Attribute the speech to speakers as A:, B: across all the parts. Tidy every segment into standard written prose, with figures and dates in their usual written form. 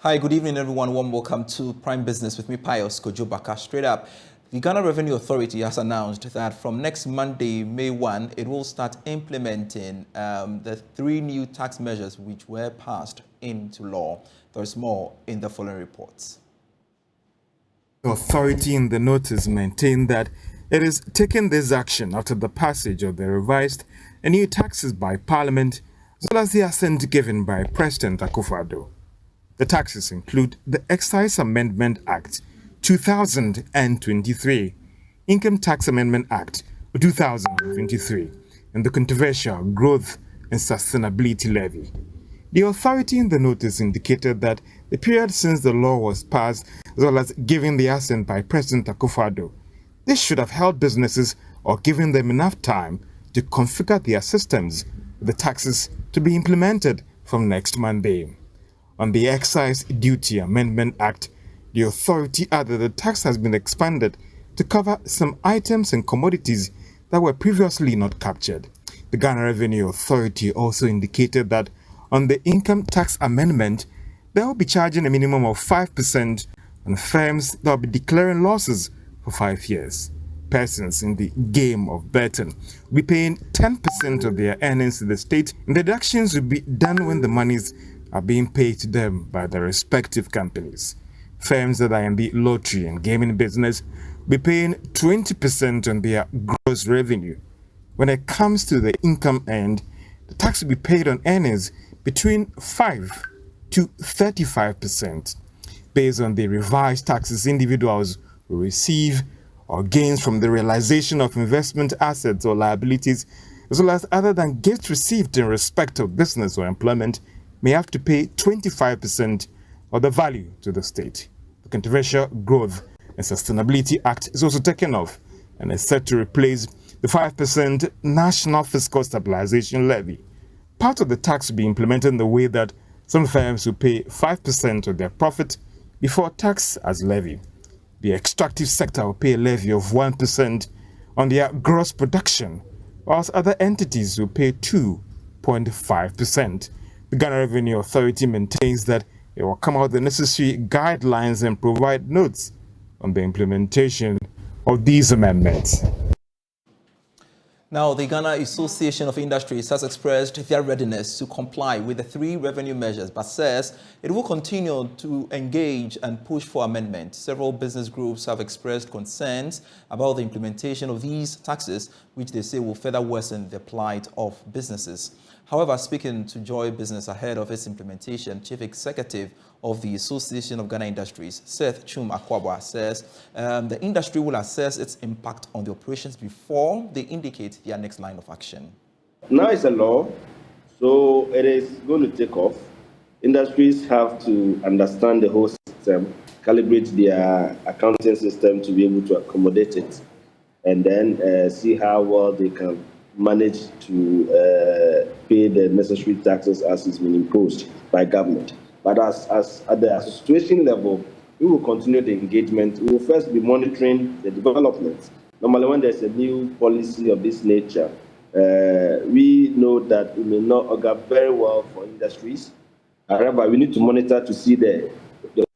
A: Hi, good evening, everyone. Warm welcome to Prime Business with me, Pious Kojo Backah. Straight up, the Ghana Revenue Authority has announced that from next Monday, May 1, it will start implementing the 3 new tax measures which were passed into law. There's more in the following reports.
B: The authority in the notice maintained that it is taking this action after the passage of the revised and new taxes by Parliament, as well as the assent given by President Akufo-Addo. The taxes include the Excise Amendment Act 2023, Income Tax Amendment Act 2023, and the controversial Growth and Sustainability Levy. The authority in the notice indicated that the period since the law was passed, as well as given the assent by President Akufo-Addo, this should have helped businesses or given them enough time to configure their systems for the taxes to be implemented from next Monday. On the Excise Duty Amendment Act, the authority added the tax has been expanded to cover some items and commodities that were previously not captured. The Ghana Revenue Authority also indicated that on the Income Tax Amendment, they will be charging a minimum of 5% on firms that will be declaring losses for 5 years. Persons in the game of betting will be paying 10% of their earnings to the state, and the deductions will be done when the monies are being paid to them by the respective companies. Firms that are in the lottery and gaming business will be paying 20% on their gross revenue. When it comes to the income end, the tax will be paid on earnings between 5 to 35%. Based on the revised taxes, individuals will receive or gains from the realization of investment assets or liabilities, as well as other than gifts received in respect of business or employment, may have to pay 25% of the value to the state. The controversial Growth and Sustainability Act is also taken off and is set to replace the 5% National Fiscal Stabilization Levy. Part of the tax will be implemented in the way that some firms will pay 5% of their profit before tax as levy. The extractive sector will pay a levy of 1% on their gross production, whilst other entities will pay 2.5%. The Ghana Revenue Authority maintains that it will come out with the necessary guidelines and provide notes on the implementation of these amendments.
A: Now, the Ghana Association of Industries has expressed their readiness to comply with the 3 revenue measures, but says it will continue to engage and push for amendment. Several business groups have expressed concerns about the implementation of these taxes, which they say will further worsen the plight of businesses. However, speaking to Joy Business ahead of its implementation, Chief Executive of the Association of Ghana Industries, Seth Chum Akwabwa, says the industry will assess its impact on the operations before they indicate their next line of action.
C: Now it's a law, so it is going to take off. Industries have to understand the whole system, calibrate their accounting system to be able to accommodate it, and then see how well they can manage to pay the necessary taxes as it's been imposed by government. But as at the association level, we will continue the engagement. We will first be monitoring the developments. Normally, when there's a new policy of this nature, we know that it may not augur very well for industries. However, we need to monitor to see the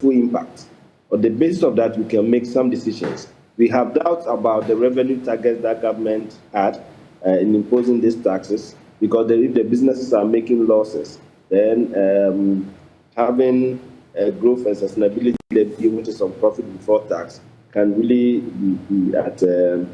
C: full impact. On the basis of that, we can make some decisions. We have doubts about the revenue targets that government had in imposing these taxes, because if the businesses are making losses, then having a growth and sustainability levy, which is on profit before tax, can really be at a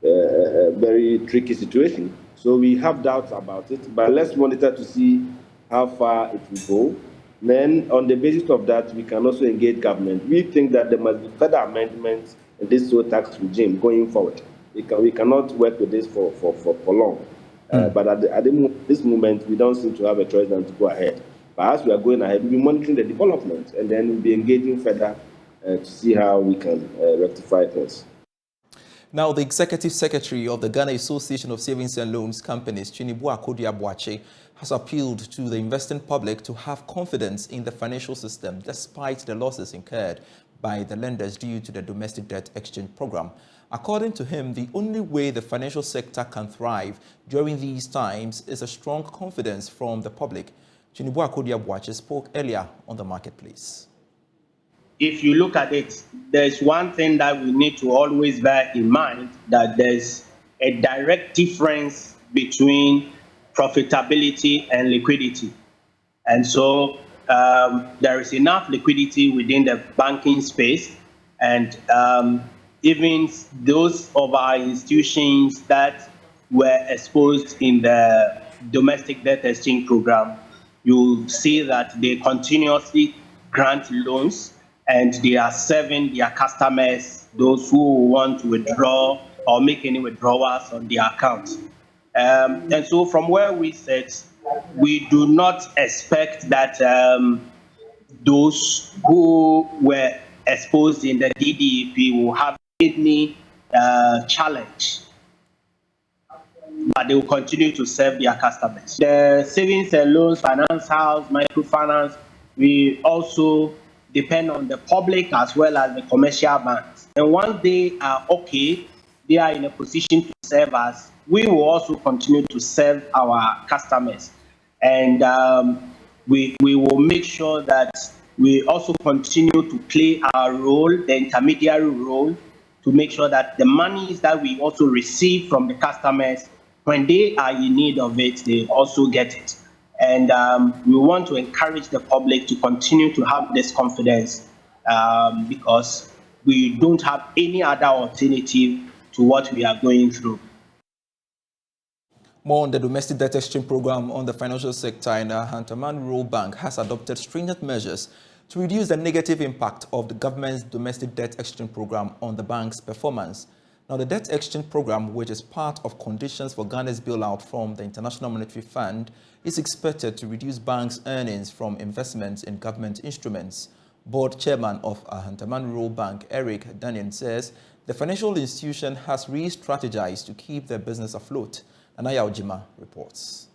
C: very tricky situation. So we have doubts about it, but let's monitor to see how far it will go. Then on the basis of that, we can also engage government. We think that there must be further amendments in this sole tax regime going forward. We cannot work with this for long. But at this moment, we don't seem to have a choice than to go ahead. But as we are going ahead, we'll be monitoring the development, and then we'll be engaging further to see how we can rectify things.
A: Now, the Executive Secretary of the Ghana Association of Savings and Loans Companies, Pious Kojo Backah, has appealed to the investing public to have confidence in the financial system despite the losses incurred by the lenders due to the domestic debt exchange program. According to him, the only way the financial sector can thrive during these times is a strong confidence from the public. Pious Kojo Backah spoke earlier on the marketplace.
D: if you look at it, there's one thing that we need to always bear in mind, that there's a direct difference between profitability and liquidity. And so there is enough liquidity within the banking space, and even those of our institutions that were exposed in the domestic debt exchange program, you see that they continuously grant loans and they are serving their customers, those who want to withdraw or make any withdrawals on their accounts. And so from where we sit, we do not expect that those who were exposed in the DDEP will have any challenge, but they will continue to serve their customers. The savings and loans, finance house, microfinance, we also depend on the public as well as the commercial banks. And once they are okay, they are in a position to serve us, we will also continue to serve our customers. And we will make sure that we also continue to play our role, the intermediary role, to make sure that the monies that we also receive from the customers, when they are in need of it, they also get it. And we want to encourage the public to continue to have this confidence because we don't have any other alternative to what we are going through.
A: More on the domestic debt exchange program on the financial sector. In Hantaman Rural Bank has adopted stringent measures to reduce the negative impact of the government's domestic debt exchange program on the bank's performance. Now, the debt exchange program, which is part of conditions for Ghana's bailout from the International Monetary Fund, is expected to reduce banks' earnings from investments in government instruments. Board chairman of Hantaman Rural Bank, Eric Daniel, says the financial institution has re-strategized to keep their business afloat. Anaya Ojima reports.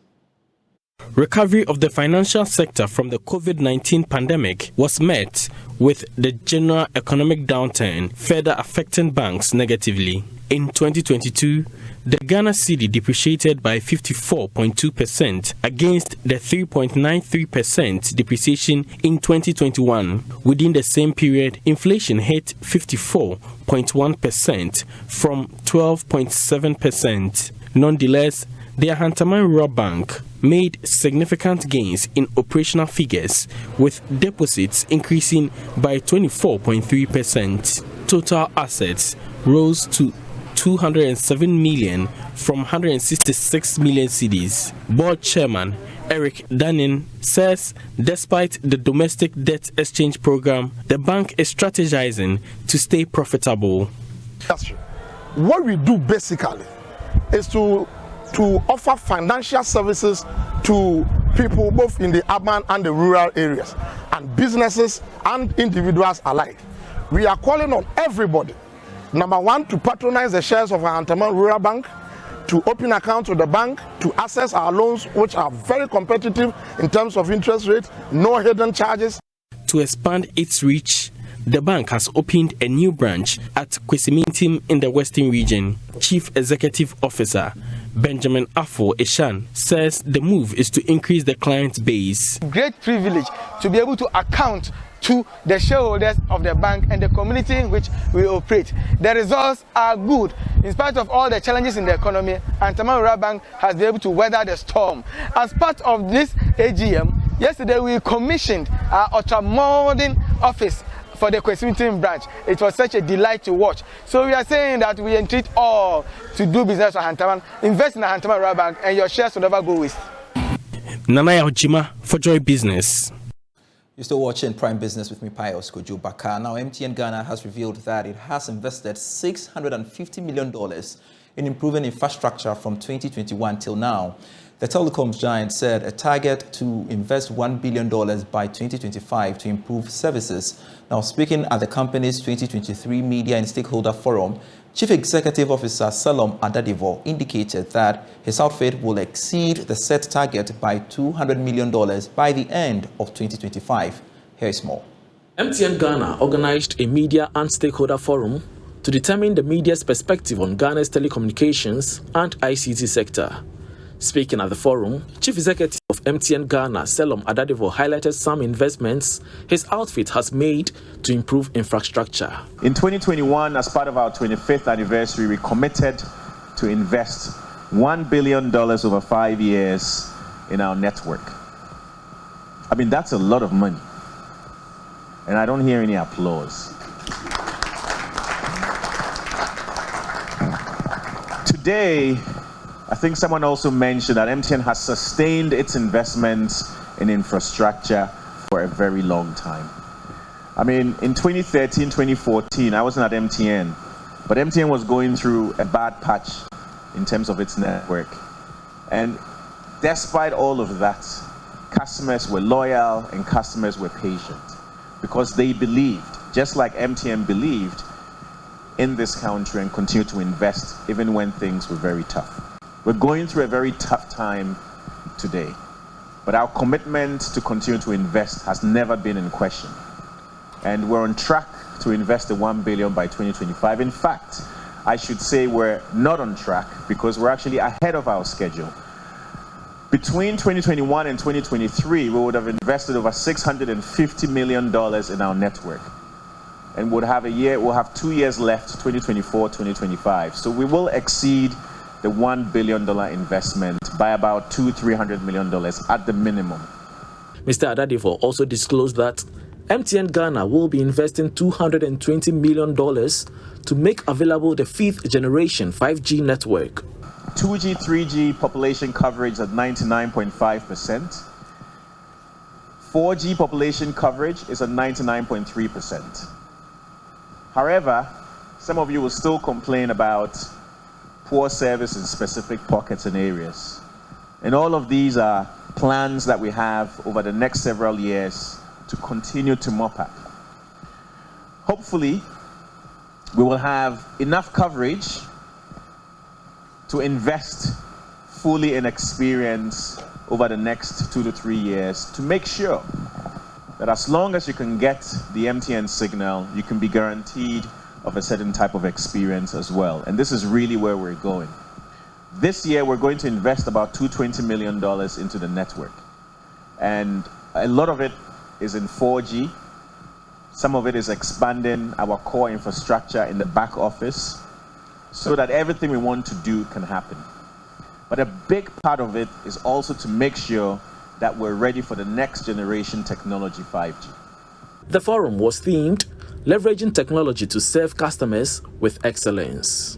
E: Recovery of the financial sector from the COVID-19 pandemic was met with the general economic downturn further affecting banks negatively. In 2022, the Ghana cedi depreciated by 54.2% against the 3.93% depreciation in 2021. Within the same period, inflation hit 54.1% from 12.7%. Nonetheless, the Hantaman Rural Bank made significant gains in operational figures, with deposits increasing by 24.3%. Total assets rose to 207 million from 166 million cedis. Board chairman Eric Daniel says despite the domestic debt exchange program, the bank is strategizing to stay profitable.
F: What we do basically is to offer financial services to people both in the urban and the rural areas, and businesses and individuals alike. We are calling on everybody, number one, to patronize the shares of our Hantaman Rural Bank, to open accounts with the bank, to access our loans, which are very competitive in terms of interest rate, no hidden charges.
E: To expand its reach, the bank has opened a new branch at Kwesimintim in the Western region. Chief Executive Officer Benjamin Afo Eshan says the move is to increase the client base.
G: Great privilege to be able to account to the shareholders of the bank and the community in which we operate. The results are good. In spite of all the challenges in the economy, Hantaman Rural Bank has been able to weather the storm. As part of this AGM, yesterday we commissioned our ultra-modern office for the Kwesimintim branch. It was such a delight to watch. So we are saying that we entreat all to do business with Hantaman, invest in the Hantaman Rural Bank, and your shares will never go waste.
E: Nanaya Ojima for Joy Business.
A: You're still watching Prime Business with me, Pious Kojo Backah. Now, MTN Ghana has revealed that it has invested $650 million in improving infrastructure from 2021 till now. The telecoms giant said a target to invest $1 billion by 2025 to improve services. Now, speaking at the company's 2023 Media and Stakeholder Forum, Chief Executive Officer Salom Adadivo indicated that his outfit will exceed the set target by $200 million by the end of 2025. Here is more.
H: MTN Ghana organized a Media and Stakeholder Forum to determine the media's perspective on Ghana's telecommunications and ICT sector. Speaking at the forum, Chief Executive of MTN Ghana, Selom Adadivo, highlighted some investments his outfit has made to improve infrastructure.
I: In 2021, as part of our 25th anniversary, we committed to invest $1 billion over 5 years in our network. I mean, that's a lot of money. And I don't hear any applause. Today, I think someone also mentioned that MTN has sustained its investments in infrastructure for a very long time. I mean, in 2013, 2014, I wasn't at MTN, but MTN was going through a bad patch in terms of its network. And despite all of that, customers were loyal and customers were patient because they believed, just like MTN believed, in this country and continued to invest even when things were very tough. We're going through a very tough time today, but our commitment to continue to invest has never been in question. And we're on track to invest the $1 billion by 2025. In fact, I should say we're not on track because we're actually ahead of our schedule. Between 2021 and 2023, we would have invested over $650 million in our network. And we'll have 2 years left, 2024, 2025. So we will exceed the $1 billion investment by about $200-300 million at the minimum.
H: Mr. Adadivo also disclosed that MTN Ghana will be investing $220 million to make available the 5th generation 5G network.
I: 2G, 3G population coverage at 99.5%. 4G population coverage is at 99.3%. However, some of you will still complain about poor service in specific pockets and areas. And all of these are plans that we have over the next several years to continue to mop up. Hopefully, we will have enough coverage to invest fully in experience over the next 2 to 3 years to make sure that as long as you can get the MTN signal, you can be guaranteed of a certain type of experience as well. And this is really where we're going. This year, we're going to invest about $220 million into the network. And a lot of it is in 4G. Some of it is expanding our core infrastructure in the back office so that everything we want to do can happen. But a big part of it is also to make sure that we're ready for the next generation technology, 5G.
H: The forum was themed, Leveraging Technology to Serve Customers with Excellence.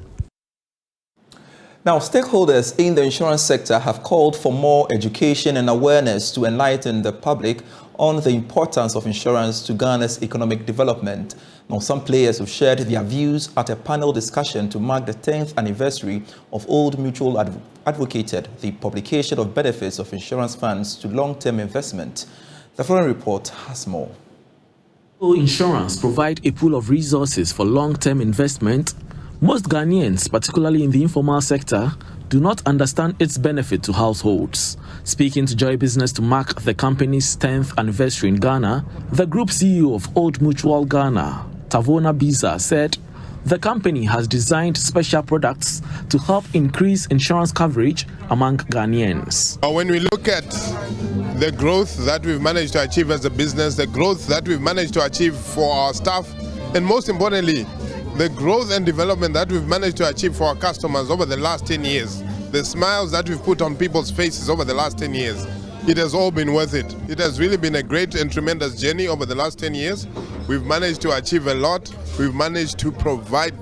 A: Now, stakeholders in the insurance sector have called for more education and awareness to enlighten the public on the importance of insurance to Ghana's economic development. Now, some players have shared their views at a panel discussion to mark the 10th anniversary of Old Mutual advocated the publication of benefits of insurance funds to long-term investment. The following report has more.
H: Insurance provide a pool of resources for long-term investment. Most Ghanaians, particularly in the informal sector, do not understand its benefit to households. Speaking to Joy Business to mark the company's 10th anniversary in Ghana, the group CEO of Old Mutual Ghana, Tavona Biza, said the company has designed special products to help increase insurance coverage among Ghanaians.
J: When we look at the growth that we've managed to achieve as a business, the growth that we've managed to achieve for our staff, and most importantly, the growth and development that we've managed to achieve for our customers over the last 10 years, the smiles that we've put on people's faces over the last 10 years, it has all been worth it. It has really been a great and tremendous journey over the last 10 years. We've managed to achieve a lot. We've managed to provide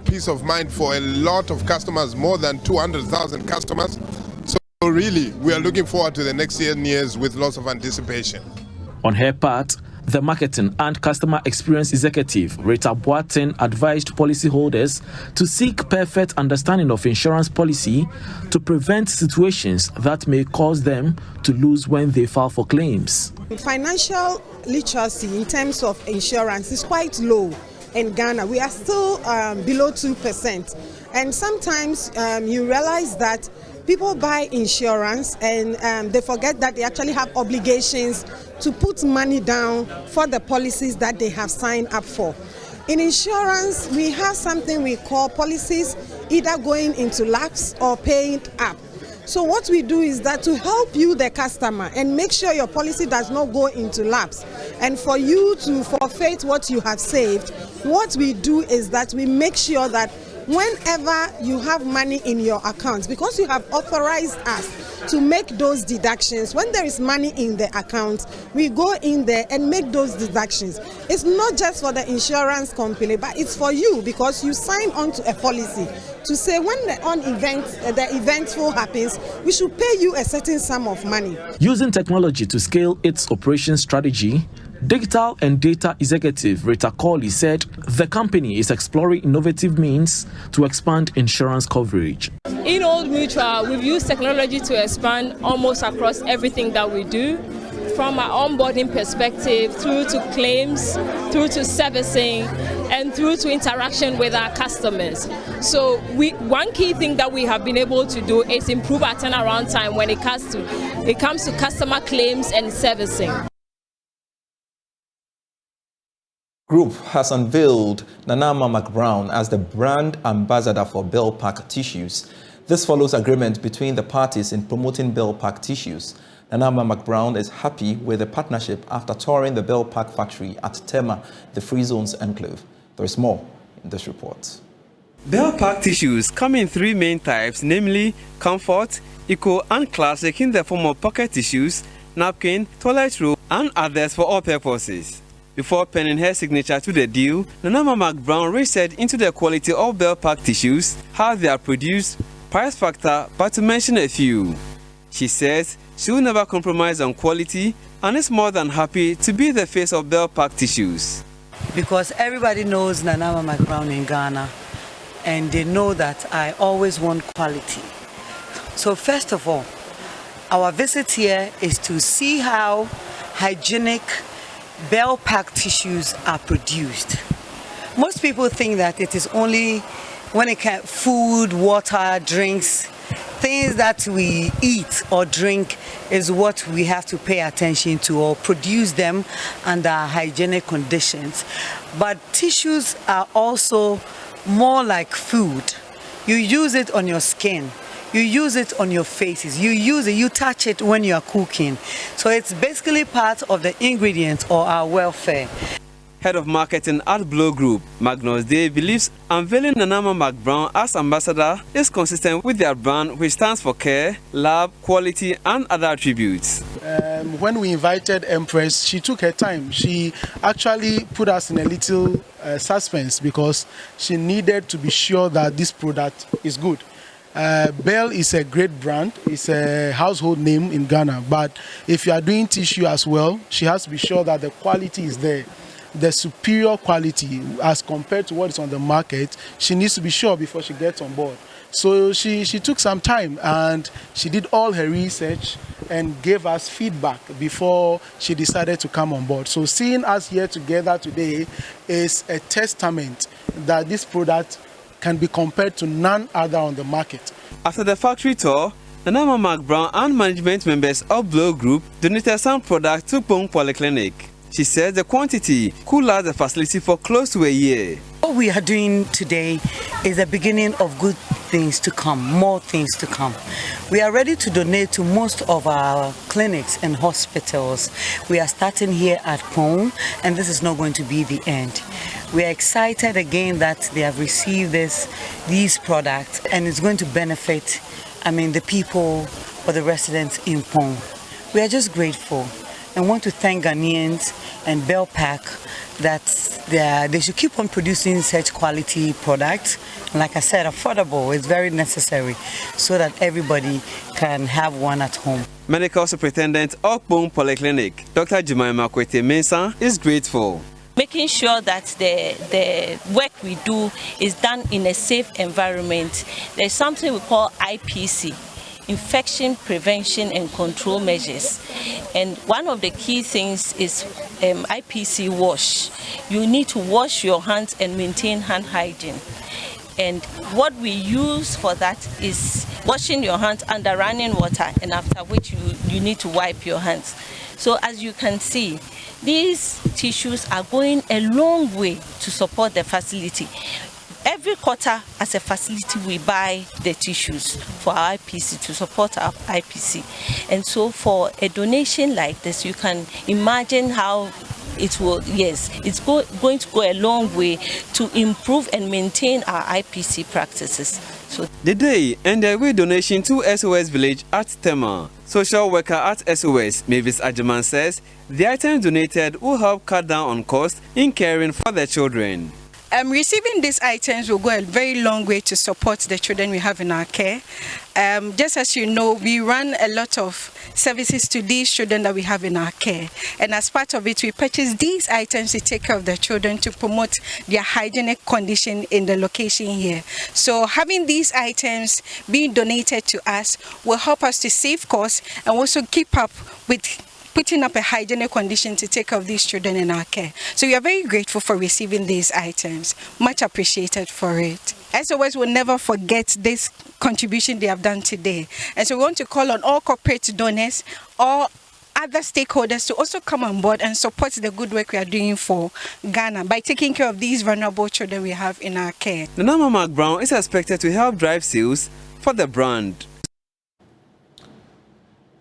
J: peace of mind for a lot of customers, more than 200,000 customers. So really, we are looking forward to the next 10 years with lots of anticipation.
H: On her part, the marketing and customer experience executive, Rita Boateng, advised policyholders to seek perfect understanding of insurance policy to prevent situations that may cause them to lose when they file for claims.
K: Financial literacy in terms of insurance is quite low in Ghana. We are still below 2%. And sometimes you realize that people buy insurance and they forget that they actually have obligations to put money down for the policies that they have signed up for. In insurance, we have something we call policies either going into lapse or paying up. So what we do is that to help you, the customer, and make sure your policy does not go into lapse, and for you to forfeit what you have saved, what we do is that we make sure that whenever you have money in your account, because you have authorized us to make those deductions, when there is money in the account, we go in there and make those deductions. It's not just for the insurance company, but it's for you, because you sign on to a policy to say when the eventful happens, we should pay you a certain sum of money.
H: Using technology to scale its operation strategy, Digital and Data Executive Rita Colley said the company is exploring innovative means to expand insurance coverage.
L: In Old Mutual, we've used technology to expand almost across everything that we do, from our onboarding perspective through to claims, through to servicing, and through to interaction with our customers. So one key thing that we have been able to do is improve our turnaround time when it comes to customer claims and servicing.
A: Group has unveiled Nanama McBrown as the brand ambassador for Belpack Tissues. This follows agreement between the parties in promoting Belpack Tissues. Nanama McBrown is happy with the partnership after touring the Belpack factory at Tema, the Free Zones Enclave. There is more in this report.
M: Belpack tissues come in three main types, namely Comfort, Eco and Classic, in the form of pocket tissues, napkin, toilet roll and others for all purposes. Before penning her signature to the deal, Nanama McBrown researched into the quality of Belpack tissues, how they are produced, price factor, but to mention a few. She says she will never compromise on quality and is more than happy to be the face of Belpack tissues.
N: Because everybody knows Nanama McBrown in Ghana, and they know that I always want quality. So first of all, our visit here is to see how hygienic Belpack tissues are produced. Most people think that it is only when it comes food, water, drinks, things that we eat or drink is what we have to pay attention to or produce them under hygienic conditions. But tissues are also more like food. You use it on your skin. You use it on your faces. You touch it when you are cooking. So it's basically part of the ingredients or our welfare.
M: Head of Marketing at Blow Group, Magnus Day, believes unveiling Nanama McBrown as ambassador is consistent with their brand, which stands for care, love, quality, and other attributes.
F: When we invited Empress, she took her time. She actually put us in a little suspense because she needed to be sure that this product is good. Bell is a great brand. It's a household name in Ghana. But if you are doing tissue as well, she has to be sure that the quality is there. The superior quality as compared to what is on the market, she needs to be sure before she gets on board. So she took some time and she did all her research and gave us feedback before she decided to come on board. So seeing us here together today is a testament that this product can be compared to none other on the market.
M: After the factory tour, Nanama McBrown and management members of Blow Group donated some products to Pong Polyclinic. She says the quantity could last the facility for close to a year.
N: What we are doing today is the beginning of good things to come, more things to come. We are ready to donate to most of our clinics and hospitals. We are starting here at Pong, and this is not going to be the end. We are excited again that they have received these products, and it's going to benefit, the people or the residents in Pong. We are just grateful and want to thank Ghanaians and Belpack that they should keep on producing such quality products. Like I said, affordable is very necessary so that everybody can have one at home.
M: Medical Superintendent of Pong Polyclinic, Dr. Jemima Kwete Mensah, is grateful.
O: Making sure that the work we do is done in a safe environment. There's something we call IPC, Infection Prevention and Control Measures. And one of the key things is IPC wash. You need to wash your hands and maintain hand hygiene. And what we use for that is washing your hands under running water, and after which you need to wipe your hands. So as you can see, these tissues are going a long way to support the facility. every quarter as a facility we buy the tissues for our IPC to support our IPC. And so for a donation like this, you can imagine how it will, it's going to go a long way to improve and maintain our IPC practices. So
M: the day ended with donation to SOS Village at Tema. Social worker at SOS, Mavis Ajaman, says the items donated will help cut down on costs in caring for their children.
P: Receiving these items will go a very long way to support the children we have in our care. Just as you know, we run a lot of services to these children that we have in our care. And as part of it, we purchase these items to take care of the children to promote their hygienic condition in the location here. So having these items being donated to us will help us to save costs and also keep up with putting up a hygienic condition to take care of these children in our care. So we are very grateful for receiving these items. Much appreciated for it. SOS will never forget this contribution they have done today. And so we want to call on all corporate donors, all other stakeholders to also come on board and support the good work we are doing for Ghana by taking care of these vulnerable children we have in our care.
M: Nana Mama Brown is expected to help drive sales for the brand.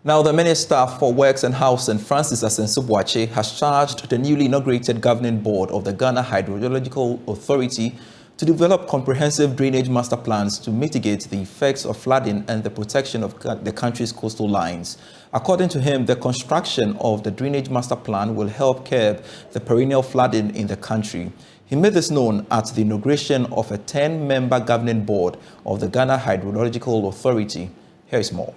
A: Now, the Minister for Works and Housing, Francis Asensubwache, has charged the newly inaugurated governing board of the Ghana Hydrological Authority to develop comprehensive drainage master plans to mitigate the effects of flooding and the protection of the country's coastal lines. According to him, the construction of the drainage master plan will help curb the perennial flooding in the country. He made this known at the inauguration of a 10-member governing board of the Ghana Hydrological Authority. Here is more.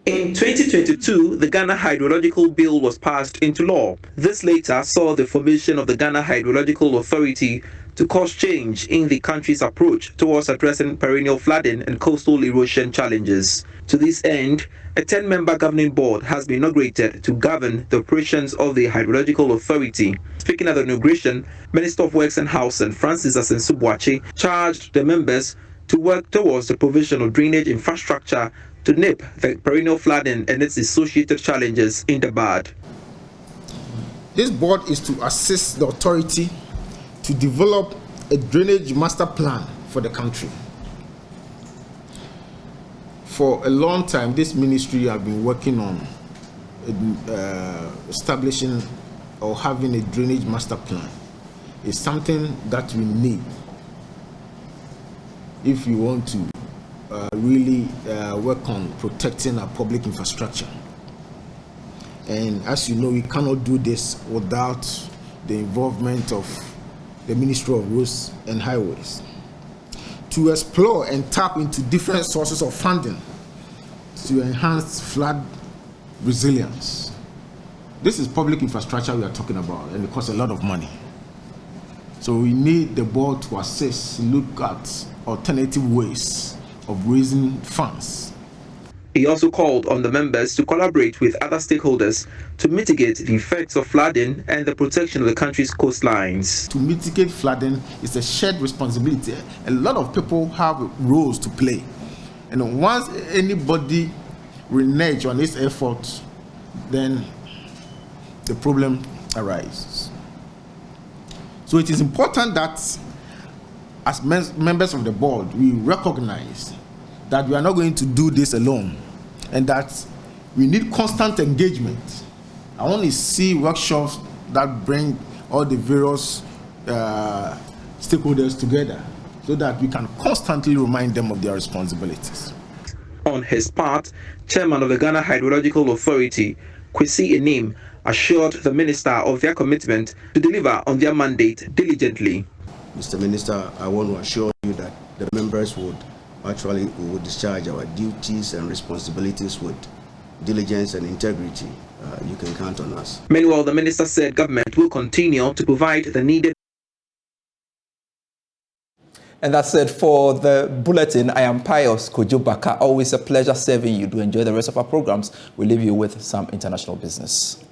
Q: In 2022, the Ghana Hydrological Bill was passed into law. This later saw the formation of the Ghana Hydrological Authority to cause change in the country's approach towards addressing perennial flooding and coastal erosion challenges. To this end, a 10-member governing board has been inaugurated to govern the operations of the Hydrological Authority. Speaking at the inauguration, Minister of Works and Housing, Francis Asensubwache, charged the members to work towards the provision of drainage infrastructure to nip the perennial flooding and its associated challenges in the bud.
R: This board is to assist the authority to develop a drainage master plan for the country. For a long time, this ministry has been working on establishing or having a drainage master plan. It's something that we need if you want to really work on protecting our public infrastructure. And as you know, we cannot do this without the involvement of the Ministry of Roads and Highways to explore and tap into different sources of funding to enhance flood resilience. This is public infrastructure we are talking about, and it costs a lot of money. So we need the board to assess, look at alternative ways of raising funds.
Q: He also called on the members to collaborate with other stakeholders to mitigate the effects of flooding and the protection of the country's coastlines.
R: To mitigate flooding is a shared responsibility. A lot of people have roles to play. And once anybody reneges on this effort, then the problem arises. So it is important that as members of the board, we recognize that we are not going to do this alone and that we need constant engagement. I want to see workshops that bring all the various stakeholders together so that we can constantly remind them of their responsibilities.
Q: On his part, Chairman of the Ghana Hydrological Authority, Kwesi Enim, assured the minister of their commitment to deliver on their mandate diligently.
S: Mr. Minister, I want to assure you that the members would discharge our duties and responsibilities with diligence and integrity. You can count on us.
Q: Meanwhile, the minister said government will continue to provide the needed.
A: And that's it for the bulletin. I am Pious Kojo Backah. Always a pleasure serving you. Do enjoy the rest of our programs. We leave you with some international business.